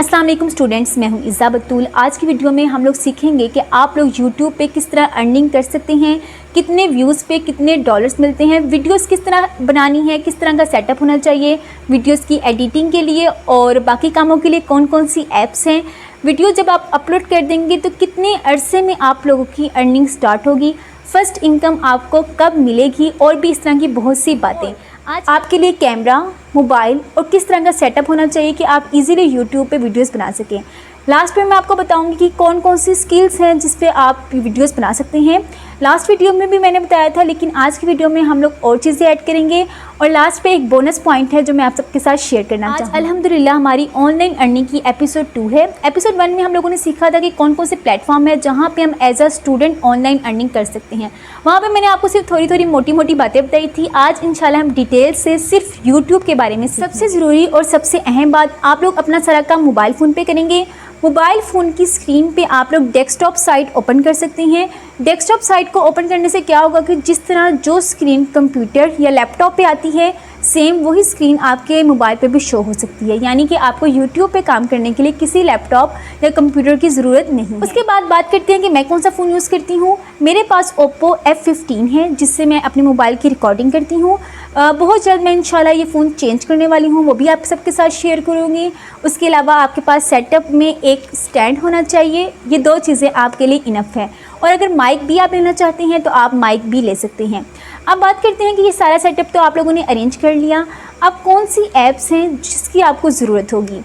अस्सलाम वालेकुम स्टूडेंट्स, मैं हूं इज़्ज़ा बतूल। आज की वीडियो में हम लोग सीखेंगे कि आप लोग यूट्यूब पे किस तरह अर्निंग कर सकते हैं, कितने व्यूज़ पे कितने डॉलर्स मिलते हैं, वीडियोस किस तरह बनानी है, किस तरह का सेटअप होना चाहिए वीडियोस की एडिटिंग के लिए और बाकी कामों के लिए कौन कौन सी ऐप्स हैं। वीडियो जब आप अपलोड कर देंगे तो कितने अरसे में आप लोगों की अर्निंग स्टार्ट होगी, फर्स्ट इनकम आपको कब मिलेगी और भी इस तरह की बहुत सी बातें। आज आपके लिए कैमरा, मोबाइल और किस तरह का सेटअप होना चाहिए कि आप इजीली यूट्यूब पे वीडियोस बना सकें। लास्ट में मैं आपको बताऊंगी कि कौन कौन सी स्किल्स हैं जिस पे आप वीडियोस बना सकते हैं। लास्ट वीडियो में भी मैंने बताया था, लेकिन आज की वीडियो में हम लोग और चीज़ें ऐड करेंगे और लास्ट पे एक बोनस पॉइंट है जो मैं आप सबके साथ शेयर करना चाहूँगी। आज अल्हम्दुलिल्लाह हमारी ऑनलाइन अर्निंग की एपिसोड 2 है। एपिसोड 1 में हम लोगों ने सीखा था कि कौन कौन से प्लेटफॉर्म है जहाँ पे हम as a student online earning कर सकते हैं। वहाँ पे मैंने आपको सिर्फ थोड़ी थोड़ी मोटी मोटी बातें बताई थी। आज इंशाल्लाह हम डिटेल से सिर्फ यूट्यूब के बारे में। सबसे ज़रूरी और सबसे अहम बात, आप लोग अपना सारा काम मोबाइल फ़ोन पे करेंगे। मोबाइल फ़ोन की स्क्रीन पे आप लोग डेस्कटॉप साइट ओपन कर सकते हैं। डेस्कटॉप साइट को ओपन करने से क्या होगा कि जिस तरह जो स्क्रीन कंप्यूटर या लैपटॉप पे आती है, सेम वही स्क्रीन आपके मोबाइल पे भी शो हो सकती है। यानी कि आपको यूट्यूब पे काम करने के लिए किसी लैपटॉप या कंप्यूटर की ज़रूरत नहीं है। उसके बाद बात करते हैं कि मैं कौन सा फ़ोन यूज़ करती हूँ। मेरे पास ओप्पो F15 है जिससे मैं अपने मोबाइल की रिकॉर्डिंग करती हूँ। बहुत जल्द मैं इंशाल्लाह ये फ़ोन चेंज करने वाली हूँ, वो भी आप सबके साथ शेयर करूँगी। उसके अलावा आपके पास सेटअप में एक स्टैंड होना चाहिए। ये 2 चीज़ें आपके लिए इनफ है। और अगर माइक भी आप लेना चाहते हैं तो आप माइक भी ले सकते हैं। अब बात करते हैं कि ये सारा सेटअप तो आप लोगों ने अरेंज कर लिया। अब कौन सी ऐप्स हैं जिसकी आपको ज़रूरत होगी।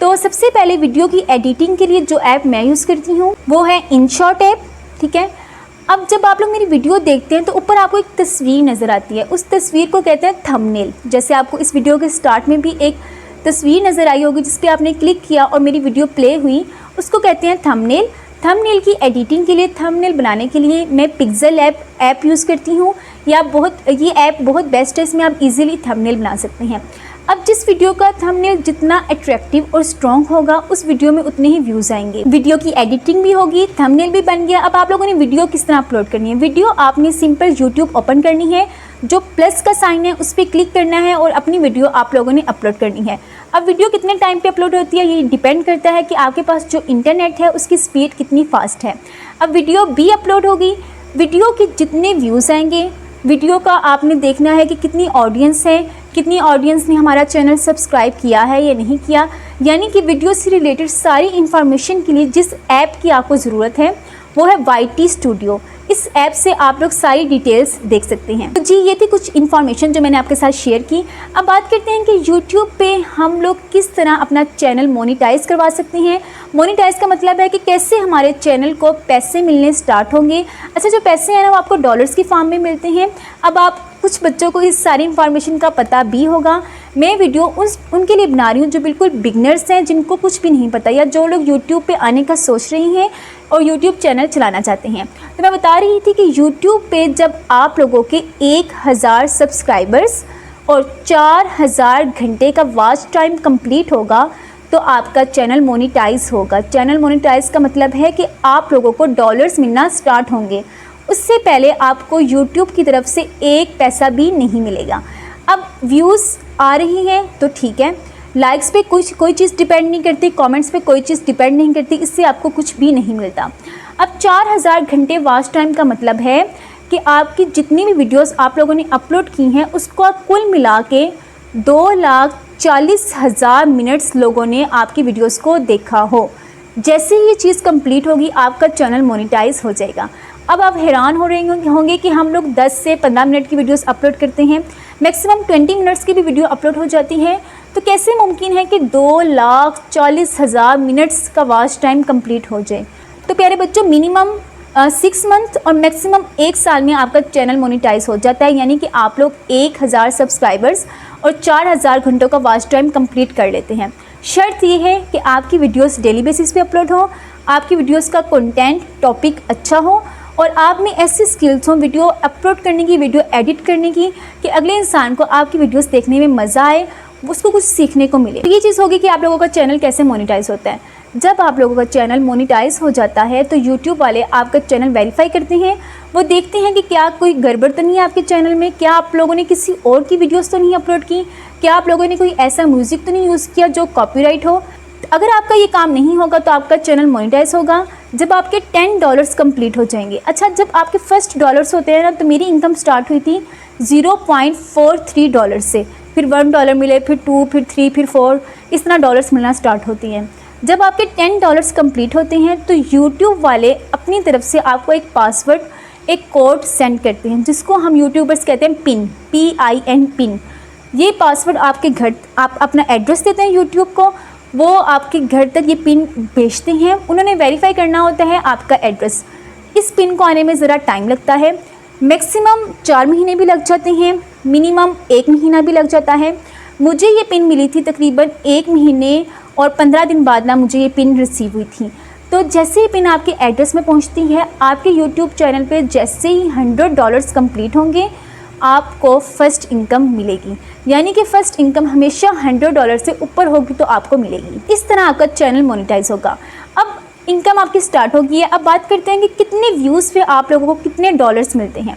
तो सबसे पहले वीडियो की एडिटिंग के लिए जो ऐप मैं यूज़ करती हूँ वो है InShot ऐप, ठीक है। अब जब आप लोग मेरी वीडियो देखते हैं तो ऊपर आपको एक तस्वीर नज़र आती है, उस तस्वीर को कहते हैं थंबनेल। जैसे आपको इस वीडियो के स्टार्ट में भी एक तस्वीर नज़र आई होगी जिस पे आपने क्लिक किया और मेरी वीडियो प्ले हुई, उसको कहते हैं थंबनेल। थंबनेल की एडिटिंग के लिए, थंबनेल बनाने के लिए मैं पिक्सेल ऐप यूज़ करती हूँ। ये ऐप बहुत बेस्ट है, इसमें आप इजीली थंबनेल बना सकते हैं। अब जिस वीडियो का थंबनेल जितना अट्रैक्टिव और स्ट्रॉन्ग होगा उस वीडियो में उतने ही व्यूज़ आएंगे। वीडियो की एडिटिंग भी होगी, थंबनेल भी बन गया। अब आप लोगों ने वीडियो किस तरह अपलोड करनी है। वीडियो आपने सिंपल यूट्यूब ओपन करनी है, जो प्लस का साइन है उस पर क्लिक करना है और अपनी वीडियो आप लोगों ने अपलोड करनी है। अब वीडियो कितने टाइम पे अपलोड होती है ये डिपेंड करता है कि आपके पास जो इंटरनेट है उसकी स्पीड कितनी फास्ट है। अब वीडियो भी अपलोड होगी, वीडियो के जितने व्यूज़ आएंगे, वीडियो का आपने देखना है कि कितनी ऑडियंस है, कितनी ऑडियंस ने हमारा चैनल सब्सक्राइब किया है या नहीं किया। यानी कि वीडियो से रिलेटेड सारी इन्फॉर्मेशन के लिए जिस ऐप की आपको ज़रूरत है वो है YT स्टूडियो। इस ऐप से आप लोग सारी डिटेल्स देख सकते हैं। तो जी ये थी कुछ इन्फॉर्मेशन जो मैंने आपके साथ शेयर की। अब बात करते हैं कि यूट्यूब पे हम लोग किस तरह अपना चैनल मोनेटाइज करवा सकते हैं। मोनेटाइज का मतलब है कि कैसे हमारे चैनल को पैसे मिलने स्टार्ट होंगे। अच्छा, जो पैसे हैं ना वो आपको डॉलर्स की फॉर्म में मिलते हैं। अब आप कुछ बच्चों को इस सारी इन्फॉर्मेशन का पता भी होगा। मैं वीडियो उनके लिए बना रही हूँ जो बिल्कुल बिगनर्स हैं, जिनको कुछ भी नहीं पता, या जो लोग यूट्यूब पे आने का सोच रही हैं और यूट्यूब चैनल चलाना चाहते हैं। तो मैं बता रही थी कि यूट्यूब पे जब आप लोगों के 1000 सब्सक्राइबर्स और 4000 घंटे का वॉच टाइम कंप्लीट होगा तो आपका चैनल मोनेटाइज होगा। चैनल मोनेटाइज का मतलब है कि आप लोगों को डॉलर्स मिलना स्टार्ट होंगे। उससे पहले आपको यूट्यूब की तरफ से एक पैसा भी नहीं मिलेगा। अब व्यूज़ आ रही हैं तो ठीक है, लाइक्स पे कोई चीज़ डिपेंड नहीं करती, कमेंट्स पे कोई चीज़ डिपेंड नहीं करती, इससे आपको कुछ भी नहीं मिलता। अब 4000 घंटे वॉच टाइम का मतलब है कि आपकी जितनी भी वीडियोस आप लोगों ने अपलोड की हैं उसको कुल मिला के 2,40,000 मिनट्स लोगों ने आपकी वीडियोस को देखा हो। जैसे ही ये चीज़ कंप्लीट होगी आपका चैनल मोनेटाइज हो जाएगा। अब आप हैरान हो रहे होंगे कि हम लोग 10 से 15 मिनट की वीडियोस अपलोड करते हैं, मैक्सिमम 20 मिनट्स की भी वीडियो अपलोड हो जाती है, तो कैसे मुमकिन है कि 2,40,000 मिनट्स का वॉच टाइम कंप्लीट हो जाए। तो प्यारे बच्चों, मिनिमम 6 मंथ और मैक्सिमम 1 साल में आपका चैनल मोनेटाइज हो जाता है। यानी कि आप लोग 1000 सब्सक्राइबर्स और 4000 घंटों का वॉच टाइम कंप्लीट कर लेते हैं। शर्त ये है कि आपकी वीडियोस डेली बेसिस पे अपलोड हो, आपकी वीडियोस का कंटेंट टॉपिक अच्छा हो और आप में ऐसी स्किल्स हों वीडियो अपलोड करने की, वीडियो एडिट करने की, कि अगले इंसान को आपकी वीडियोस देखने में मज़ा आए, उसको कुछ सीखने को मिले। तो ये चीज़ होगी कि आप लोगों का चैनल कैसे मोनेटाइज होता है। जब आप लोगों का चैनल मोनेटाइज हो जाता है तो यूट्यूब वाले आपका चैनल वेरीफाई करते हैं। वो देखते हैं कि क्या कोई गड़बड़ तो नहीं है आपके चैनल में, क्या आप लोगों ने किसी और की वीडियोस तो नहीं अपलोड की, क्या आप लोगों ने कोई ऐसा म्यूज़िक तो नहीं यूज़ किया जो कॉपीराइट हो। अगर आपका ये काम नहीं होगा तो आपका चैनल मोनेटाइज होगा जब आपके $10 कंप्लीट हो जाएंगे। अच्छा, जब आपके फर्स्ट डॉलर्स होते हैं ना, तो मेरी इनकम स्टार्ट हुई थी $0.43 से, फिर $1 मिले, फिर 2, फिर 3, फिर 4, इस तरह डॉलर्स मिलना स्टार्ट होती हैं। जब आपके $10 कंप्लीट होते हैं तो यूट्यूब वाले अपनी तरफ से आपको एक पासवर्ड, एक कोड सेंड करते हैं, जिसको हम यूट्यूबर्स कहते हैं पिन, PIN, पिन। ये पासवर्ड आपके घर, आप अपना एड्रेस देते हैं यूट्यूब को, वो आपके घर तक ये पिन भेजते हैं। उन्होंने वेरीफाई करना होता है आपका एड्रेस। इस पिन को आने में ज़रा टाइम लगता है, मैक्सिमम 4 महीने भी लग जाते हैं, मिनिमम 1 महीना भी लग जाता है। मुझे ये पिन मिली थी तकरीबन 1 महीने और 15 दिन बाद ना मुझे ये पिन रिसीव हुई थी। तो जैसे ही पिन आपके एड्रेस में पहुंचती है, आपके यूट्यूब चैनल पे जैसे ही $100 कंप्लीट होंगे, आपको फ़र्स्ट इनकम मिलेगी। यानी कि फ़र्स्ट इनकम हमेशा $100 से ऊपर होगी तो आपको मिलेगी। इस तरह आपका चैनल मोनेटाइज होगा। अब इनकम आपकी स्टार्ट होगी है। अब बात करते हैं कि कितने व्यूज़ पे आप लोगों को कितने डॉलर्स मिलते हैं।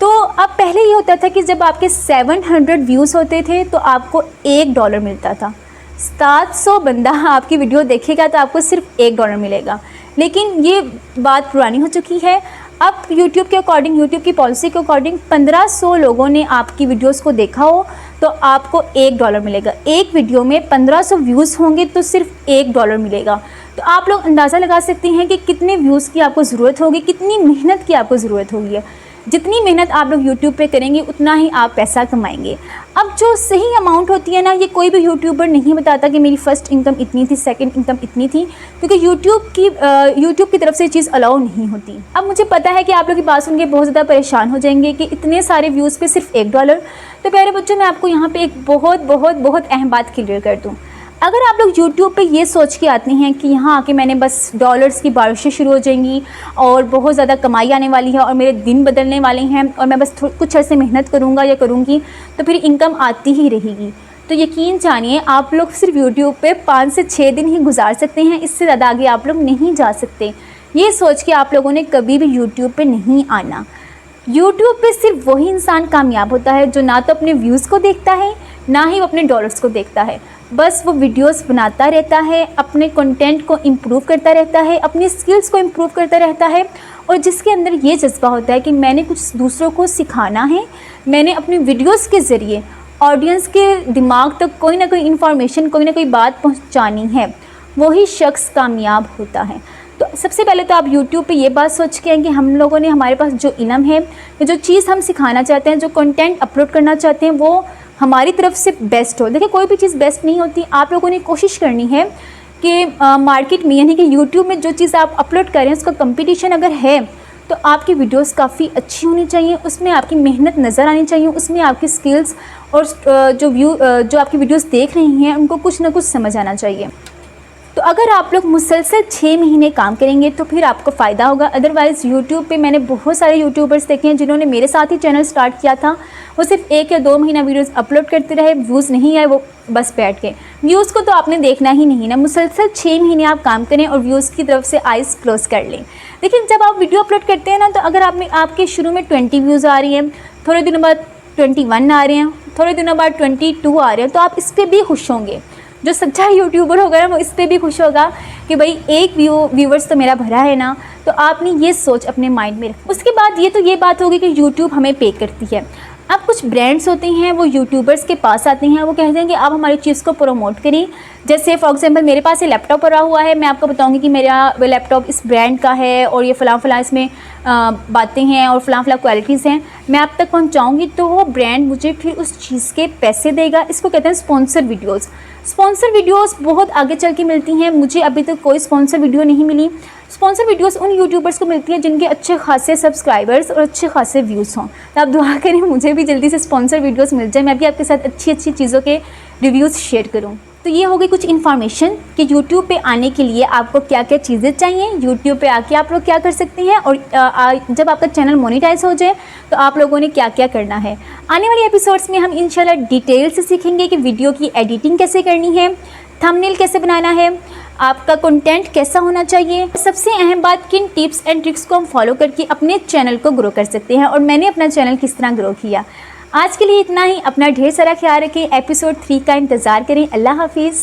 तो अब पहले ये होता था कि जब आपके 700 व्यूज़ होते थे तो आपको $1 मिलता था। 700 बंदा आपकी वीडियो देखेगा तो आपको सिर्फ $1 मिलेगा। लेकिन ये बात पुरानी हो चुकी है। अब यूट्यूब के अकॉर्डिंग, यूट्यूब की पॉलिसी के अकॉर्डिंग 1500 लोगों ने आपकी वीडियोस को देखा हो तो आपको $1 मिलेगा। एक वीडियो में 1500 व्यूज़ होंगे तो सिर्फ $1 मिलेगा। तो आप लोग अंदाज़ा लगा सकते हैं कि कितने व्यूज़ की आपको ज़रूरत होगी, कितनी मेहनत की आपको ज़रूरत होगी। जितनी मेहनत आप लोग यूट्यूब पे करेंगे उतना ही आप पैसा कमाएंगे। अब जो सही अमाउंट होती है ना, ये कोई भी यूट्यूबर नहीं बताता कि मेरी फ़र्स्ट इनकम इतनी थी, सेकंड इनकम इतनी थी, क्योंकि यूट्यूब की तरफ से चीज़ अलाउ नहीं होती। अब मुझे पता है कि आप लोग की बात सुन के बहुत ज़्यादा परेशान हो जाएंगे कि इतने सारे व्यूज़ पे सिर्फ $1। तो प्यारे बच्चों, मैं आपको यहाँ पर एक बहुत अहम बात क्लियर कर दूँ। अगर आप लोग YouTube पे ये सोच के आते हैं कि यहाँ आके मैंने बस डॉलर्स की बारिशें शुरू हो जाएंगी और बहुत ज़्यादा कमाई आने वाली है और मेरे दिन बदलने वाले हैं और मैं बस कुछ अर्से मेहनत करूँगा या करूँगी तो फिर इनकम आती ही रहेगी, तो यकीन जानिए आप लोग सिर्फ YouTube पे 5 से 6 दिन ही गुजार सकते हैं। इससे ज़्यादा आगे आप लोग नहीं जा सकते। ये सोच के आप लोगों ने कभी भी YouTube पे नहीं आना। YouTube पे सिर्फ वही इंसान कामयाब होता है जो ना तो अपने व्यूज़ को देखता है, ना ही वो अपने डॉलर्स को देखता है। बस वो वीडियोस बनाता रहता है, अपने कंटेंट को इम्प्रूव करता रहता है, अपनी स्किल्स को इम्प्रूव करता रहता है, और जिसके अंदर ये जज्बा होता है कि मैंने कुछ दूसरों को सिखाना है, मैंने अपनी वीडियोस के ज़रिए ऑडियंस के दिमाग तक कोई ना कोई इन्फॉर्मेशन, कोई ना कोई बात पहुंचानी है, वही शख्स कामयाब होता है। तो सबसे पहले तो आप YouTube पे ये बात सोच के हैं कि हम लोगों ने, हमारे पास जो इल्म है, जो चीज़ हम सिखाना चाहते हैं, जो कंटेंट अपलोड करना चाहते हैं, वो हमारी तरफ से बेस्ट हो। देखिए, कोई भी चीज़ बेस्ट नहीं होती। आप लोगों ने कोशिश करनी है कि मार्केट में, यानी कि YouTube में जो चीज़ आप अपलोड करें उसका कंपटीशन अगर है तो आपकी वीडियोस काफ़ी अच्छी होनी चाहिए, उसमें आपकी मेहनत नज़र आनी चाहिए, उसमें आपकी स्किल्स और जो आपकी वीडियोस देख रही हैं उनको कुछ ना कुछ समझ आना चाहिए। तो अगर आप लोग मुसलसल 6 महीने काम करेंगे तो फिर आपको फ़ायदा होगा। अदरवाइज़ यूट्यूब पे मैंने बहुत सारे यूट्यूबर्स देखे हैं जिन्होंने मेरे साथ ही चैनल स्टार्ट किया था, वो सिर्फ 1 या 2 महीना वीडियोस अपलोड करते रहे, व्यूज़ नहीं आए, वो बस बैठ गए। व्यूज़ को तो आपने देखना ही नहीं ना, मुसलसल 6 महीने आप काम करें और व्यूज़ की तरफ से आइज़ क्लोज़ कर लें। लेकिन जब आप वीडियो अपलोड करते हैं ना, तो अगर आपके शुरू में 20 व्यूज़ आ रही हैं, थोड़े दिनों बाद 21 आ रहे हैं, थोड़े दिनों बाद 22 आ रहे हैं, तो आप इस पर भी खुश होंगे। जो सच्चा यूट्यूबर होगा ना, वो इस पर भी खुश होगा कि भाई एक व्यूवर्स तो मेरा भरा है ना। तो आपने ये सोच अपने माइंड में रखी। उसके बाद ये बात होगी कि यूट्यूब हमें पे करती है। अब कुछ ब्रांड्स होते हैं, वो यूट्यूबर्स के पास आते हैं, वो कहते हैं कि आप हमारी चीज़ को प्रमोट करें। जैसे फॉर एग्जांपल मेरे पास ये लैपटॉप पड़ा हुआ है, मैं आपको बताऊंगी कि मेरा लैपटॉप इस ब्रांड का है और ये फ़लाँ इसमें बातें हैं और फ़लाँ क्वालिटीज़ हैं, मैं आप तक पहुंचाऊंगी, तो वो ब्रांड मुझे फिर उस चीज़ के पैसे देगा। इसको कहते हैं स्पॉन्सर वीडियोज़। स्पॉन्सर वीडियोस बहुत आगे चल के मिलती हैं। मुझे अभी तक कोई स्पॉन्सर वीडियो नहीं मिली। स्पॉन्सर वीडियोस उन यूट्यूबर्स को मिलती हैं जिनके अच्छे खासे सब्सक्राइबर्स और अच्छे खासे व्यूज़ हों। तो आप दुआ करें मुझे भी जल्दी से स्पॉन्सर वीडियोस मिल जाए, मैं भी आपके साथ अच्छी चीज़ों के रिव्यूज़ शेयर करूँ। तो ये हो गई कुछ इन्फॉर्मेशन कि यूट्यूब पे आने के लिए आपको क्या क्या चीज़ें चाहिए, यूट्यूब पे आके आप लोग क्या कर सकते हैं, और जब आपका चैनल मोनेटाइज हो जाए तो आप लोगों ने क्या क्या करना है। आने वाले एपिसोड्स में हम इंशाल्लाह डिटेल से सीखेंगे कि वीडियो की एडिटिंग कैसे करनी है, थंबनेल कैसे बनाना है, आपका कंटेंट कैसा होना चाहिए, सबसे अहम बात किन टिप्स एंड ट्रिक्स को हम फॉलो करके अपने चैनल को ग्रो कर सकते हैं, और मैंने अपना चैनल किस तरह ग्रो किया। आज के लिए इतना ही। अपना ढेर सारा ख्याल रखें। एपिसोड 3 का इंतज़ार करें। अल्लाह हाफिज़।